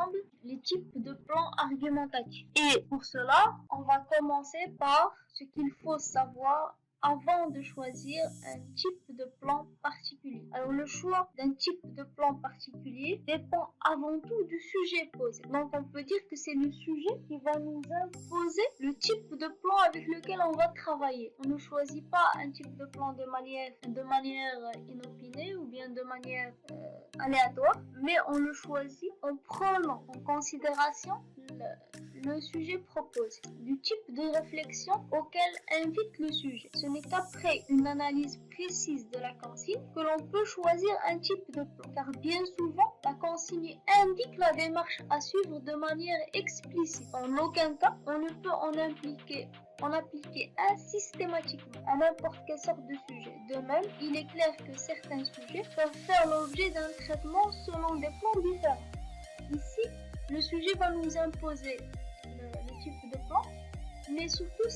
ensemble les types de plans argumentatifs. Et pour cela, on va commencer par ce qu'il faut savoir avant de choisir un type de plan particulier. Alors le choix d'un type de plan particulier dépend avant tout du sujet posé. Donc on peut dire que c'est le sujet qui va nous imposer le type de plan avec lequel on va travailler. On ne choisit pas un type de plan de manière inopinée ou bien de manière aléatoire, mais on le choisit en prenant en considération le sujet proposé, du type de réflexion auquel invite le sujet. Ce n'est qu'après une analyse précise de la consigne que l'on peut choisir un type de plan, car bien souvent, la consigne indique la démarche à suivre de manière explicite. En aucun cas, on ne peut en appliquer un systématiquement à n'importe quelle sorte de sujet. De même, il est clair que certains sujets peuvent faire l'objet d'un traitement selon des plans différents. Ici, le sujet va nous imposer le type de plan, mais surtout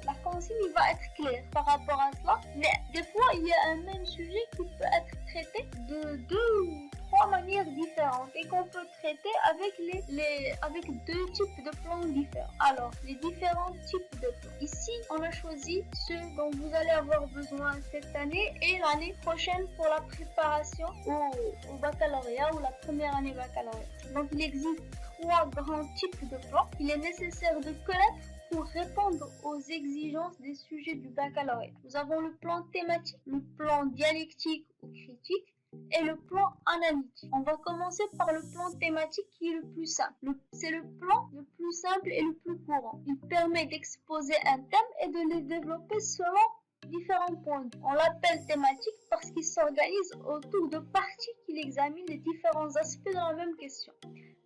la consigne va être claire par rapport à cela. Mais des fois, il y a un même sujet qui peut être traité de 2 ou 3 manières différentes et qu'on peut traiter avec 2 types de plans différents. Alors, les différents types de plans. Ici, on a choisi ceux dont vous allez avoir besoin cette année et l'année prochaine pour la préparation au baccalauréat ou la première année baccalauréat. Donc, il existe 3 grands types de plans qu'il est nécessaire de connaître pour répondre aux exigences des sujets du baccalauréat. Nous avons le plan thématique, le plan dialectique ou critique et le plan analytique. On va commencer par le plan thématique qui est le plus simple. C'est le plan le plus simple et le plus courant. Il permet d'exposer un thème et de le développer selon différents points de vue. On l'appelle thématique parce qu'il s'organise autour de parties qui examinent les différents aspects de la même question.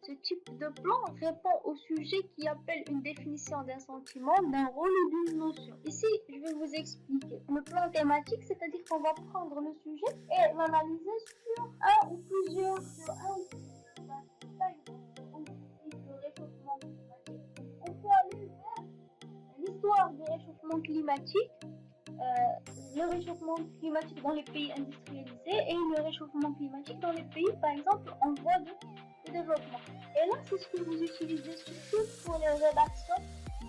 Ce type de plan répond au sujet qui appelle une définition d'un sentiment, d'un rôle ou d'une notion. Ici, je vais vous expliquer. Le plan thématique, c'est-à-dire qu'on va prendre le sujet et l'analyser sur un ou plusieurs aspects. Par exemple, le réchauffement climatique. On peut aller vers l'histoire du réchauffement climatique, le réchauffement climatique dans les pays industrialisés et le réchauffement climatique dans les pays, par exemple, en voie de développement. Et là, c'est ce que vous utilisez surtout pour les rédactions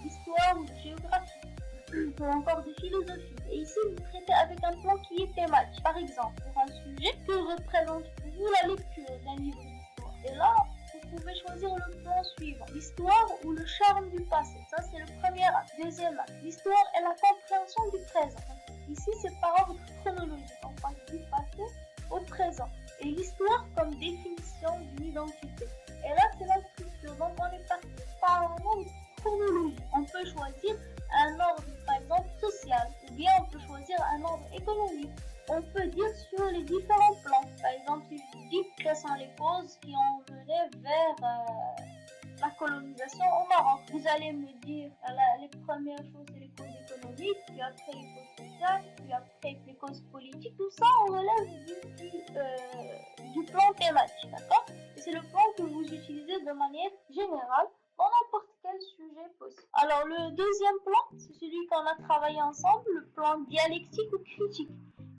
d'histoire ou de géographie ou encore de philosophie. Et ici, vous traitez avec un plan qui est thématique. Par exemple, pour un sujet, que représente pour vous la lecture d'un livre d'histoire? Et là, vous pouvez choisir le plan suivant. L'histoire ou le charme du passé. Ça, c'est le premier acte. Deuxième acte. L'histoire et la compréhension du présent. Ici, c'est par ordre chronologique. On passe du passé au présent. Et l'histoire comme définition d'une identité. Et là, c'est la structure. Donc, on est parti par un ordre chronologique. On peut choisir un ordre, par exemple, social. Ou bien on peut choisir un ordre économique. On peut dire sur les différents plans. Par exemple, si je vous dis quelles sont les causes qui ont mené vers la colonisation au Maroc. Vous allez me dire les premières choses, c'est les causes économiques, puis après les causes sociales, puis après les causes politiques. Tout ça, on relève du plan thématique, d'accord? Et c'est le plan que vous utilisez de manière générale dans n'importe quel sujet possible. Alors, le deuxième plan, c'est celui qu'on a travaillé ensemble, le plan dialectique ou critique.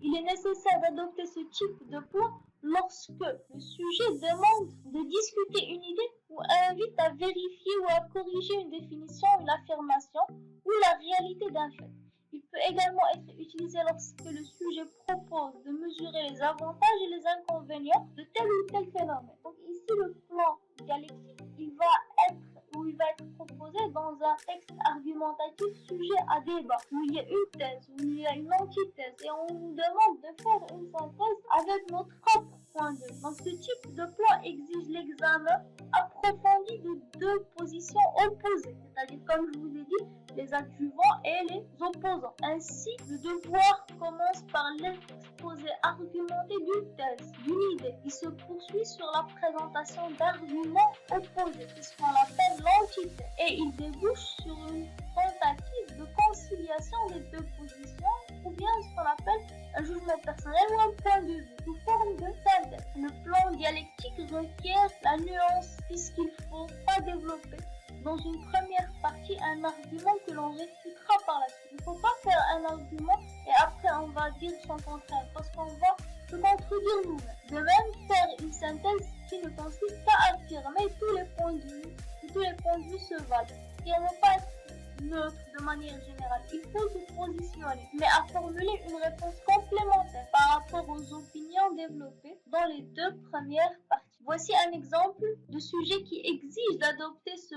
Il est nécessaire d'adopter ce type de plan lorsque le sujet demande de discuter une idée ou invite à vérifier ou à corriger une définition, une affirmation ou la réalité d'un fait. Il peut également être utilisé lorsque le sujet propose de mesurer les avantages et les inconvénients de tel ou tel phénomène. Donc ici, le plan dialectique, il va être proposé dans un texte argumentatif sujet à débat, où il y a une thèse, où il y a une antithèse, et on nous demande de faire une synthèse avec notre propre point de vue. Donc ce type de plan exige l'examen approfondi de 2 positions opposées, c'est-à-dire, comme je vous ai dit, les adjuvants et les opposants. Ainsi, le devoir commence par l'exposé argumenté d'une thèse, d'une idée. Il se poursuit sur la présentation d'arguments opposés, c'est ce qu'on appelle l'antithèse, et il débouche sur une tentative de conciliation des 2 positions, ou bien ce qu'on appelle un jugement personnel ou un point de vue, sous forme de synthèse. Le plan dialectique requiert la nuance puisqu'il ne faut pas développer dans une première partie un argument que l'on réfutera par la suite. Il ne faut pas faire un argument et après on va dire son contraire, parce qu'on va peut contredire nous-mêmes. De même, faire une synthèse qui ne consiste qu'à affirmer tous les points de vue se valent. Et on ne peut pas être neutre de manière générale. Il faut se positionner, mais à formuler une réponse complémentaire par rapport aux opinions développées dans les deux premières parties. Voici un exemple de sujet qui exige d'adopter ce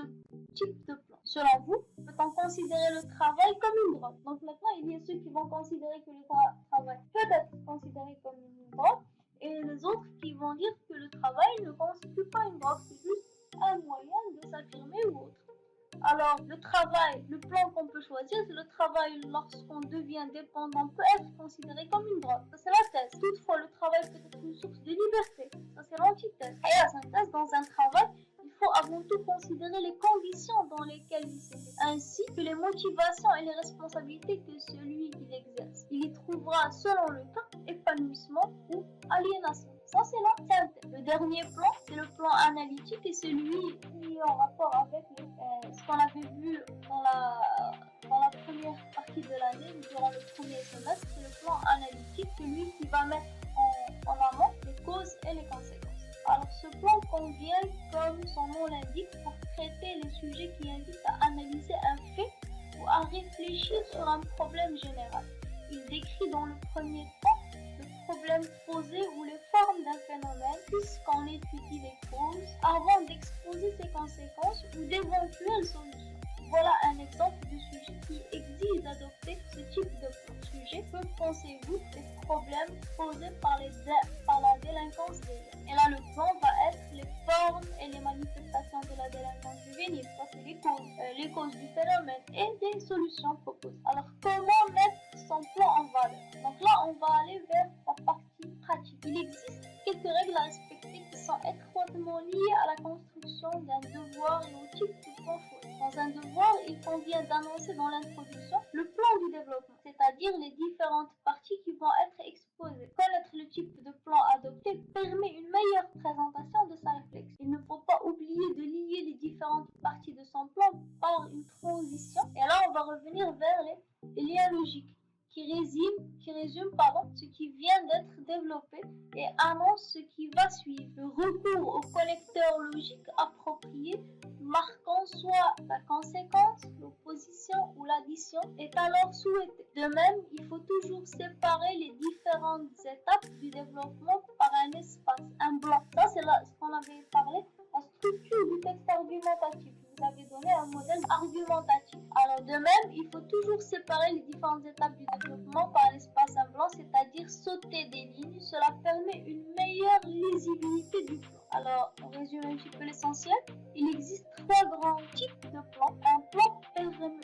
type de plan. Selon vous, peut-on considérer le travail comme une drogue? Donc maintenant, il y a ceux qui vont considérer que le travail peut être considéré comme une drogue, et les autres qui vont dire que le travail ne constitue pas une drogue, c'est juste un moyen de s'affirmer ou autre. Alors, le travail, le plan qu'on peut choisir, c'est le travail lorsqu'on devient dépendant peut être considéré comme une drogue. Ça, c'est la thèse. Toutefois, le travail peut être une source de liberté. Ça, c'est l'antithèse. Et la synthèse, dans un travail, il faut avant tout considérer les conditions dans lesquelles il s'exerce, ainsi que les motivations et les responsabilités que celui qui l'exerce. Il y trouvera, selon le cas, épanouissement ou aliénation. Ça, c'est la synthèse. Le dernier plan, c'est le plan analytique et celui qui est en rapport avec ce qu'on avait vu dans la première partie de l'année, durant le premier semestre. C'est le plan analytique, celui qui va mettre en amont les causes et les conséquences. Alors, ce plan convient, comme son nom l'indique, pour traiter les sujets qui invitent à analyser un fait ou à réfléchir sur un problème général. Il décrit dans le premier temps le problème posé ou les formes d'un phénomène, puisqu'on étudie les causes avant d'exposer ses conséquences ou d'éventuelles solutions. Voilà un exemple de sujet qui exige d'adopter ce type de sujet. Que pensez-vous des problèmes posés par la délinquance juvénile? Et là, le plan va être les formes et les manifestations de la délinquance juvénile. Ça, c'est les causes du phénomène et des solutions proposées. Alors, comment mettre son plan en valeur? Donc là, on va aller vers la partie pratique. Il existe quelques règles à respecter qui sont étroitement liées à la construction d'un devoir et au type de plan choisi. Dans un devoir, il convient d'annoncer dans l'introduction le plan du développement, c'est-à-dire les différentes parties qui vont être exposées. Connaître le type de plan adopté permet une meilleure présentation de sa réflexion. Il ne faut pas oublier de lier les différentes parties de son plan par une transition. Et là, on va revenir vers les liens logiques qui résume ce qui vient d'être développé et annonce ce qui va suivre. Le recours au connecteur logique approprié marquant soit la conséquence, l'opposition ou l'addition est alors souhaité. De même, il faut toujours séparer les différentes étapes du développement par un espace, un bloc. Ça, c'est ce qu'on avait parlé, la structure du texte argumentatif. Vous avez donné un modèle argumentatif. Alors de même, il faut toujours séparer les différentes étapes du développement par un espace, un blanc, c'est-à-dire sauter des lignes. Cela permet une meilleure lisibilité du plan. Alors, on résume un petit peu l'essentiel. Il existe trois grands types de plans. Un plan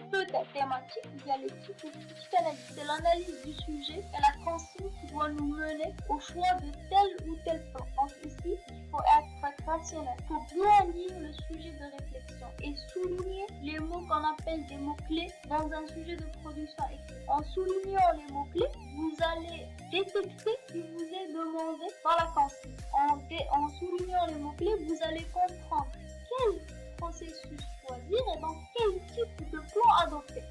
peut être thématique, il y a le type de psychanalyse. C'est l'analyse du sujet et la consigne qui doit nous mener au choix de tel ou tel plan. Donc ici, il faut être rationnel. Il faut bien lire le sujet de réflexion et souligner les mots qu'on appelle des mots-clés dans un sujet de production écrite. En soulignant les mots-clés, vous allez détecter ce qui vous est demandé dans la consigne. En soulignant les mots-clés, vous allez comprendre quel processus choisir et dans quel type de plan adopter.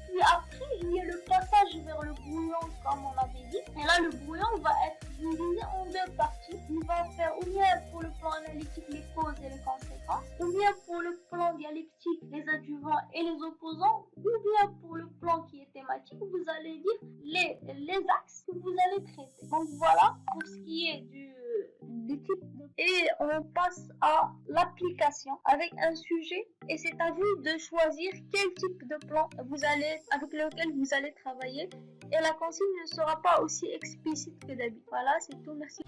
Puis après, il y a le passage vers le brouillon, comme on avait dit. Et là, le brouillon va être divisé en deux parties. Il va faire ou bien pour le plan analytique les causes et les conséquences, ou bien pour le plan dialectique les adjuvants et les opposants, ou bien pour le plan qui est thématique, vous allez dire les axes que vous allez traiter. Donc voilà pour ce qui est du type de... Et on passe à l'application avec un sujet et c'est à vous de choisir quel type de plan avec lequel vous allez travailler et la consigne ne sera pas aussi explicite que d'habitude. Voilà, c'est tout, merci.